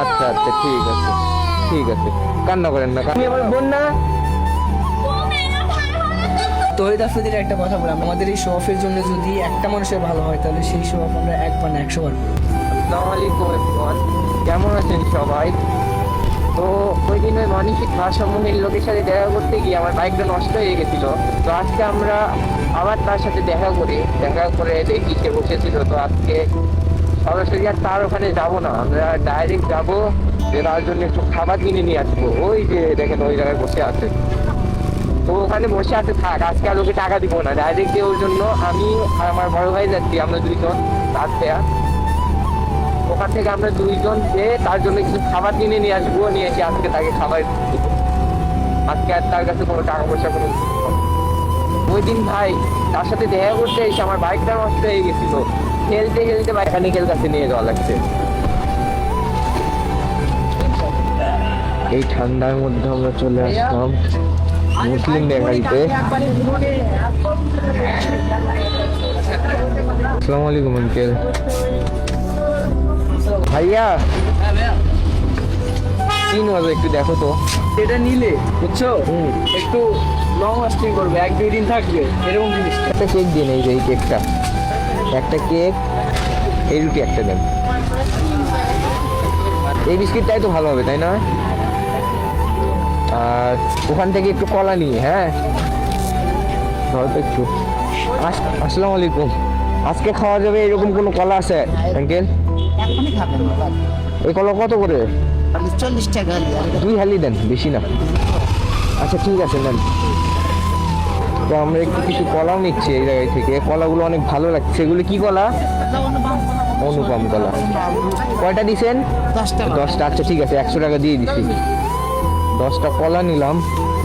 আচ্ছা আচ্ছা, ঠিক আছে ঠিক আছে, কান্না করেন না। তুমি আমার বোন না? তহিদ আফ্রিদির একটা কথা বললাম, আমাদের এই শো অফের জন্য যদি একটা মানুষের ভালো হয় তাহলে সেই শো অফ আমরা একবার না 100 বার করবো। আসসালামু আলাইকুম এভরিওয়ান, কেমন আছেন সবাই? তো ওই দিন ওই মানসিক ভারসাম্যহীন লোকের সাথে দেখা করতে গিয়ে আমার বাইকটা নষ্ট হয়ে গেছিল। তো আজকে আমরা আবার তার সাথে দেখা করে দেখি সে বসেছিল। তো আজকে সরাসরি আর তার ওখানে যাবো না, আমরা ডাইরেক্ট যাবো যে তার জন্য একটু খাবার কিনে নিয়ে আসবো। ওই যে দেখেন ওই জায়গায় বসে আছে, তো ওখানে বসে আছে থাক, আজকে আর ওকে টাকা দিব না, ডাইরেক্ট দিয়ে ওর জন্য আমি আর আমার বড় ভাই যাচ্ছি, আমরা দুইজন তার দেয়া। ওখান থেকে আমরা দুইজন যে তার জন্য কিছু খাবার কিনে নিয়ে আসবো, নিয়ে এসে আজকে তাকে খাবার দিব। আজকে আর তার কাছে কোনো টাকা পয়সা কোনো ওই দিন ভাই তার সাথে দেখা করতে এসে আমার বাইকটা নষ্ট হয়ে গেছিল, খেলতে খেলতে মেকানিকের কাছে নিয়ে যাওয়া লাগছে। এই ঠান্ডার মধ্যে আমরা চলে আসলাম মুসলিম বেকারিতে। আসসালামু আলাইকুম আঙ্কেল। ভাইয়া কি নেবো একটু দেখো তো। এটা নিলে বুঝছো একটু লং লাস্টিং করবে, 1-2 দিন থাকবে এরকম জিনিস। একটা কেক দিন, এই যে এই কেকটা, একটা কেক, এই রুটি একটা দেন। এই বিস্কিটটাই তো ভালো হবে তাই না? আর ওখান থেকে একটু কলা নিয়ে, হ্যাঁ ধরো তো একটু। আসসালামু আলাইকুম, আজকে খাওয়া যাবে এরকম কোনো কলা আছে আঙ্কেল? এখনই খাবেন না, এই কলা কত করে? 40 টাকা। 2 হালি দেন, বেশি না। আচ্ছা ঠিক আছে নেন। তো আমরা একটু কিছু কলাও নিচ্ছি এই জায়গায় থেকে, কলাগুলো অনেক ভালো লাগছে। এগুলো কি কলা? অনুপম কলা। কয়টা দিছেন? 10টা। আচ্ছা ঠিক আছে, 100 টাকা দিয়ে দিচ্ছি। 10টা কলা নিলাম।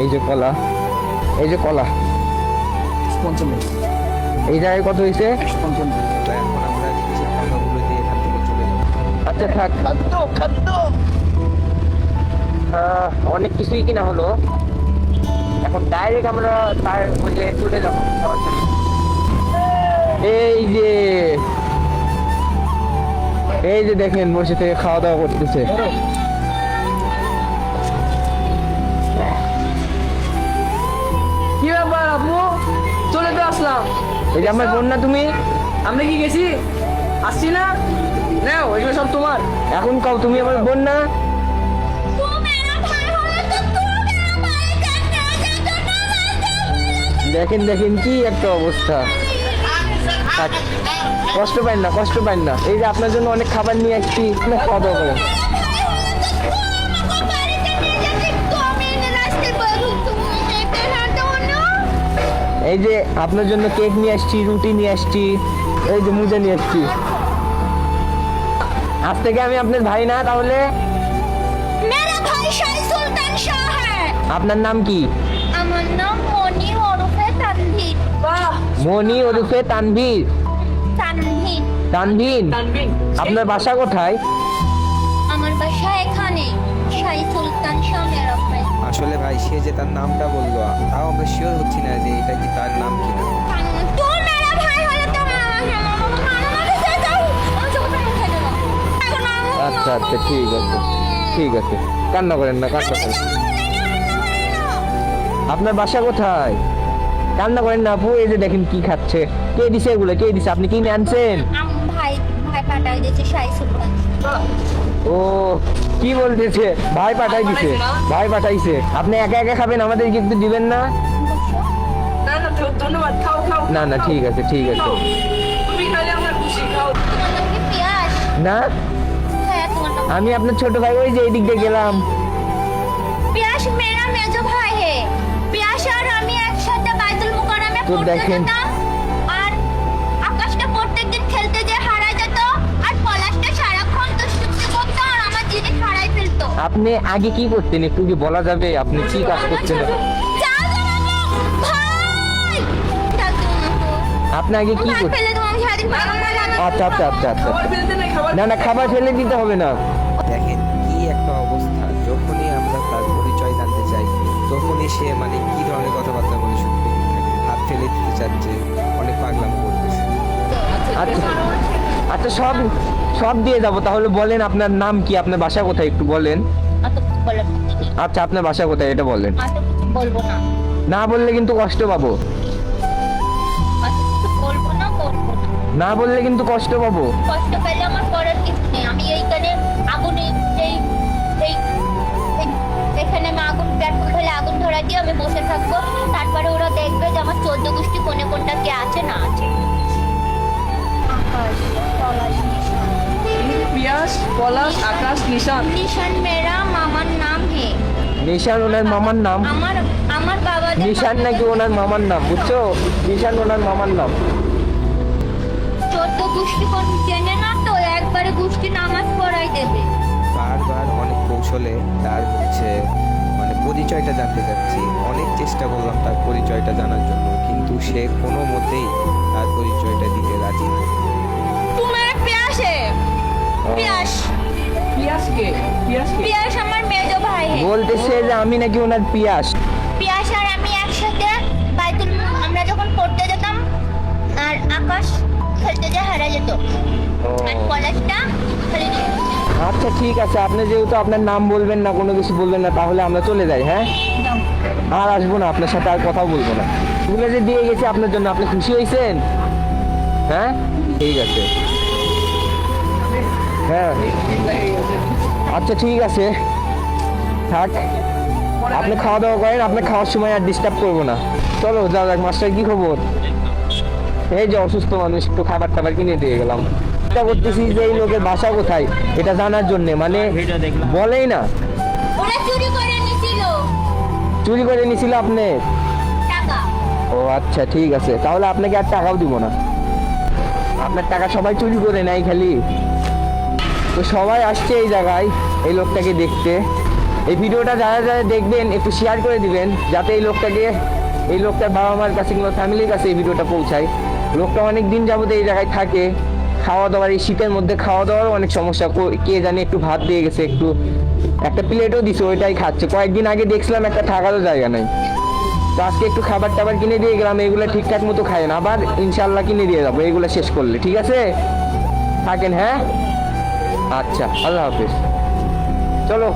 এই যে কলা, এই যে কলা। 55 এই জায়গায় কত হয়েছে? 55। আচ্ছা থাক, অনেক কিছুই কিনা হলো, এখন ডাইরেক্ট আমরা তার মধ্যে চলে যাবো। এই যে দেখেন বসে থেকে খাওয়া দাওয়া করতেছে। কি ব্যাপার আপু, চলে তো আসলাম। এই যে আমার বোন না তুমি? আমরা কি গেছি, আসছি না? নাও এগুলো সব তোমার। এখন কাও, তুমি আমার বোন না? দেখেন দেখেন কি একটা অবস্থা। থাক, কষ্ট পাইন না, কষ্ট পাইন না। এই যে আপনার জন্য অনেক খাবার নিয়ে আসছি, খাওয়া দাওয়া করেন। এই যে আপনার জন্য কেক নিয়ে আসছি, রুটি নিয়ে আসছি, এই যে মুজা নিয়ে আসছি। আজ থেকে আমি আপনার ভাই না তাহলে? मेरा भाई शाही सुल्तान शाह है। আপনার নাম কি? আমার নাম মনি ওরফে তানভীর। বাহ, মনি ওরফে তানভীর। তানভীর। তানভীর, তানভীর। আপনার বাসা কোথায়? আমার বাসা এখানে, শাही সুলতান শাহ মেরা ভাই। আসলে ভাই সে যে তার নামটা বললো, তাও আমরা শিওর হচ্ছি না যে এটা কি তার নাম কিনা। तू मेरा भाई হলে তো আচ্ছা আচ্ছা, ঠিক আছে ঠিক আছে, কান্না করেন না, কান্না করেন। আপনার বাসা কোথায়? কান্না করেন না আপু। এই যে দেখেন কি খাচ্ছে, কে দিছে এগুলো, কে দিছে? আপনি কিনে আনছেন? ভাই ভাই পাঠাই দিয়েছে শাही সুলতান। ও কি বলতেছে, ভাই পাঠাই দিছে? ভাই পাঠাইছে, আপনি একা একা খাবেন, আমাদেরকে একটু দিবেন না? না না ধন্যবাদ, খাও খাও। না না ঠিক আছে ঠিক আছে। তুমি খাইলে আমরা খুশি, খাও। তোমার নাম কি পিয়াস? না হ্যাঁ তোমার নাম আমি আপনার ছোট ভাই, ওই যে এই দিক দিয়ে গেলাম। পিয়াস মেরা মেজো ভাই হে। পিয়াস আর আমি একসাথে বাইতুল মুকাররমে তো পড়তে দেখেন। যেতাম, আর আকাশটা প্রত্যেকদিন খেলতে যে হারায় যেত, আর পলাশটা সারাক্ষণ দুষ্টুমি করতো আর আমার জিনিস হারাই ফেলতো। আপনি আগে কি করতেন একটু কি বলা যাবে? আপনি কি কাজ করতেন? যাও তোমাকে ভাই ডাক দিও না তো। আপনি আগে কি ভাই করতেন? ফেলে তোমাকে সারাদিন ভালো লাগে। আচ্ছা আচ্ছা আচ্ছা আচ্ছা। খাবার ফেলতে নাই, খাবার না না, খাবার ফেলে দিতে হবে না। দেখেন কি একটা অবস্থা, যখনই আমরা তার পরিচয় জানতে চাই তখনই সে মানে কি ধরনের কথাবার্তা বলে শুরু করতে থাকে, হাত ফেলে দিতে চাচ্ছে, অনেক পাগলাম করতেছে। আচ্ছা আচ্ছা সব সব দিয়ে যাবো, তাহলে বলেন আপনার নাম কি, আপনার বাসা কোথায় একটু বলেন। অত কিছু বলার নেই। আচ্ছা আপনার বাসা কোথায় এটা বলেন। অত কিছু বলবো না। না বললে কিন্তু কষ্ট পাবো, অত কিছু বলবো না, করবো না। না বললে কিন্তু কষ্ট পাবো। কষ্ট পেলে আমার করার কিছু নেই। আমি এইখানে আগুনে এই এই এই- এখানে আমি আগুন পেট্রোল ঢেলে আগুন ধরা দিয়ে আমি বসে থাকবো। তারপরে ওরা দেখবে যে আমার 14 গোষ্ঠী কোনে কোনটা কে আছে না আছে। আকাশ, পলাশ, নিশান। পিয়াস, পলাশ, আকাশ, নিশান। নিশান মেরা মামার নাম হে। নিশান ওনার মামার নাম। আমার আমার বাবা নিশান নাকি ওনার মামার নাম, বুঝছো? নিশান ওনার মামার নাম। 14 গোষ্ঠী কোন চেনে না তো একবারে গোষ্ঠী নামাজ পড়াই দেবে। বারবার অনেক কৌশলে তার হচ্ছে মানে পরিচয়টা জানতে চাচ্ছি, অনেক চেষ্টা করলাম তার পরিচয়টা জানার জন্য, কিন্তু সে কোনো মতেই তার পরিচয়টা দিতে রাজি না। তোমার পিয়াসে পিয়াস পিয়াসকে, পিয়াসকে। পিয়াস আমার মেজো ভাই হে। বলতেছে যে আমি নাকি ওনার পিয়াস। পিয়াস আর আমি একসাথে বাইতুল আমরা যখন পড়তে যেতাম আর আকাশ খেলতে যে হারা যেত আর পলাশটা খেলে দিত। আচ্ছা ঠিক আছে, আপনি যেহেতু আপনার নাম বলবেন না, কোনো কিছু বলবেন না, তাহলে আমরা চলে যাই। হ্যাঁ, আর আসবো না আপনার সাথে, আর কথাও বলবো না। এগুলো যে দিয়ে গেছি আপনার জন্য, আপনি খুশি হয়েছেন? হ্যাঁ ঠিক আছে, হ্যাঁ আচ্ছা ঠিক আছে, থাক। আপনি খাওয়া দাওয়া করেন, আপনি খাওয়ার সময় আর ডিস্টার্ব করবো না। চলো যাও যাক। মাস্টার কি খবর? এই যে অসুস্থ মানুষ, একটু খাবার টাবার কিনে দিয়ে গেলাম। চেষ্টা করতেছি যে এই লোকের বাসা কোথায় এটা জানার জন্য, মানে বলেই না। ওরা চুরি করে নিছিল চুরি করে নিছিল আপনি? টাকা। ও আচ্ছা ঠিক আছে, তাহলে আপনাকে আর টাকাও দিব না। আপনার টাকা সবাই চুরি করে নেয় খালি। তো সবাই আসছে এই জায়গায় এই লোকটাকে দেখতে। এই ভিডিওটা যারা যারা দেখবেন একটু শেয়ার করে দিবেন, যাতে এই লোকটার বাবা মার কাছে কিংবা ফ্যামিলির কাছে এই ভিডিওটা পৌঁছায়। লোকটা অনেক দিন যাবত এই জায়গায় থাকে, খাওয়া দাওয়ার এই শীতের মধ্যে খাওয়া দাওয়ারও অনেক সমস্যা। কে জানে একটু ভাত দিয়ে গেছে, একটু একটা প্লেটও দিছে, ওইটাই খাচ্ছে। কয়েকদিন আগে দেখছিলাম একটা থাকারও জায়গা নাই। তো আজকে একটু খাবার টাবার কিনে দিয়ে গেলাম, এগুলো ঠিকঠাক মতো খায় না, আবার ইনশাল্লাহ কিনে দিয়ে যাবো এগুলো শেষ করলে। ঠিক আছে, থাকেন। হ্যাঁ আচ্ছা, আল্লাহ হাফিজ। চলো।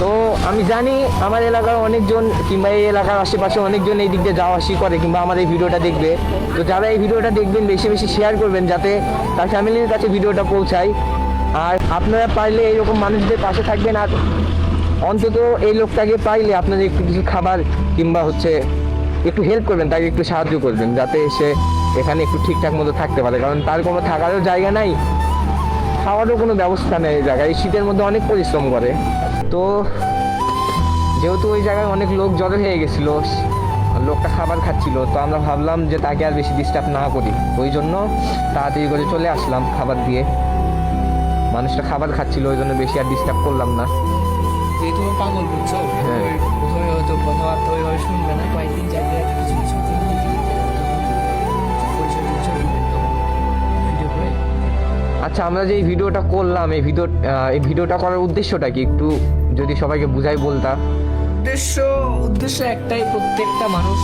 তো আমি জানি আমার এলাকার অনেকজন কিংবা এই এলাকার আশেপাশে অনেকজন এই দিক দিয়ে যাওয়া আসি করে কিংবা আমার এই ভিডিওটা দেখবে। তো যারা এই ভিডিওটা দেখবেন বেশি বেশি শেয়ার করবেন, যাতে তার ফ্যামিলির কাছে ভিডিওটা পৌঁছায়। আর আপনারা পারলে এইরকম মানুষদের পাশে থাকবেন, আর অন্তত এই লোকটাকে পাইলে আপনাদের একটু কিছু খাবার কিংবা হচ্ছে একটু হেল্প করবেন, তাকে একটু সাহায্য করবেন, যাতে সে এখানে একটু ঠিকঠাক মতো থাকতে পারে। কারণ তার কোনো থাকারও জায়গা নাই, খাওয়ারও কোনো ব্যবস্থা নেই এই জায়গায়। এই শীতের মধ্যে অনেক পরিশ্রম করে। তো যেহেতু ওই জায়গায় অনেক লোক জড়ো হয়ে গেছিলো, লোকটা খাবার খাচ্ছিল, তো আমরা ভাবলাম যে তাকে আর বেশি ডিস্টার্ব না করি, ওই জন্য তাড়াতাড়ি করে চলে আসলাম খাবার দিয়ে। মানুষটা খাবার খাচ্ছিল, ওই জন্য বেশি আর ডিস্টার্ব করলাম না। যেহেতু ও পাগল, বুঝছো? হ্যাঁ। প্রথমে হয়তো কথাবার্তা ওইভাবে শুনবে না, কয়েকদিন যাবে কিছু কিছু ভিডিও করে। আচ্ছা, আমরা যে এই ভিডিওটা করলাম, এই ভিডিওটা করার উদ্দেশ্যটা কি একটু যদি সবাইকে বুঝাই বলতা? উদ্দেশ্য একটাই, প্রত্যেকটা মানুষ,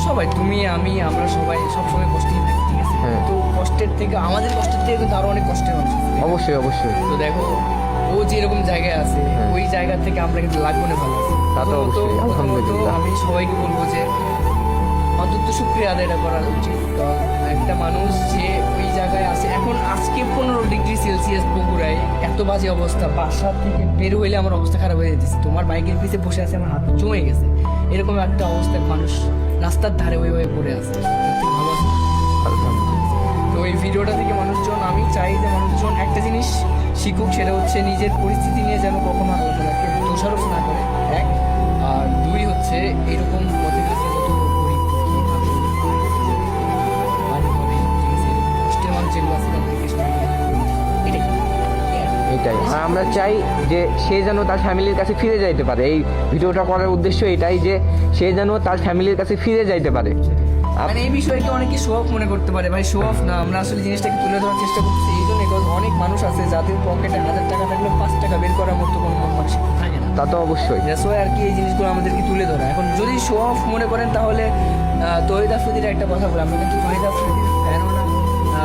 সবাই, তুমি আমি আমরা সবাই সবসময় কষ্টেই থাকি, ঠিক আছে? হ্যাঁ। তো কষ্টের থেকে, আমাদের কষ্টের থেকে কিন্তু আরো অনেক কষ্টের মানুষ আছে। অবশ্যই অবশ্যই। তো দেখো, ও যেরকম জায়গায় আছে, হ্যাঁ। ওই জায়গা থেকে আমরা কিন্তু লাগবো না ভালো আছি। তা তো অবশ্যই, প্রথমত আলহামদুলিল্লাহ। আমি সবাইকে বলবো যে অন্তত শুক্রিয়া আদায়টা করা উচিত। কারণ একটা মানুষ যে ওই জায়গায় আছে, এখন আজকে 15 ডিগ্রি সেলসিয়াস বগুড়ায়, এত বাজে অবস্থা, বাসা থেকে বের হইলে আমার অবস্থা খারাপ হয়ে যেতেছে। তোমার বাইকের পিছে বসে আছে, আমার হাত জমে গেছে, এরকম একটা অবস্থায় মানুষ রাস্তার ধারে ওইভাবে পড়ে আছে। ভালো আছে? তো এই ভিডিওটা থেকে মানুষজন, আমি চাই যে মানুষজন একটা জিনিস শিখুক, সেটা হচ্ছে নিজের পরিস্থিতি নিয়ে যেন কখনো আল্লাহ তাআলাকে দোষারোপ না করে, এক। আর দুই হচ্ছে এরকম পথে ঘাটে যত গরিব দুঃখী থাকে, বাড়ি ঘরে, ঠিক আছে, কষ্টের মানুষ যেগুলো আছে তাদেরকে সবাই এটাই। এটাই। আর আমরা চাই যে সে যেন তার ফ্যামিলির কাছে ফিরে যাইতে পারে। এই ভিডিওটা করার উদ্দেশ্য এটাই যে সে যেন তার ফ্যামিলির কাছে ফিরে যাইতে পারে। মানে এই বিষয়কে অনেকে শো অফ মনে করতে পারে, ভাই শো অফ না, আমরা আসলে জিনিসটাকে তুলে ধরার চেষ্টা করছি এই জন্য, কারণ অনেক মানুষ আছে যাদের পকেটে 1000 টাকা থাকলে 5 টাকা বের করার মতো কোনো মানসিক থাকে না। তা তো অবশ্যই। দ্যাটস ওয়াই আর কি এই জিনিসগুলো আমাদেরকে তুলে ধরা। এখন যদি শো অফ মনে করেন তাহলে তহিদ আফ্রিদির একটা কথা বলে, আমরা কিন্তু তহিদ আফ্রিদির ফ্যানও না,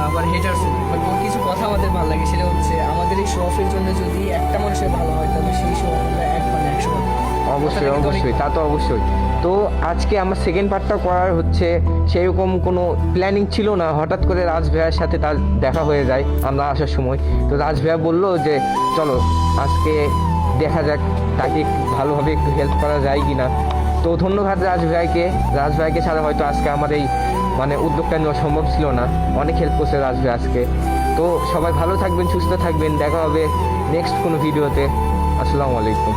আবার হেটার্স বাট ওর কিছু কথা আমাদের ভালো লাগে, সেটা হচ্ছে আমাদের এই শো অফের জন্য যদি একটা মানুষের ভালো হয় তবে সেই শো অফ আমরা 1/100 অবশ্যই অবশ্যই, তা তো অবশ্যই। তো আজকে আমার সেকেন্ড পার্টটা করার হচ্ছে সেরকম কোনো প্ল্যানিং ছিল না, হঠাৎ করে রাজ ভাইয়ার সাথে তার দেখা হয়ে যায় আমরা আসার সময়। তো রাজ ভাইয়া বললো যে চলো আজকে দেখা যাক তাকে ভালোভাবে একটু হেল্প করা যায় কি না। তো ধন্যবাদ রাজ ভাইকে ছাড়া হয়তো আজকে আমার এই মানে উদ্যোগটা নেওয়া সম্ভব ছিল না। অনেক হেল্প করছে রাজ ভাই আজকে। তো সবাই ভালো থাকবেন, সুস্থ থাকবেন, দেখা হবে নেক্সট কোনো ভিডিওতে। আসসালামু আলাইকুম।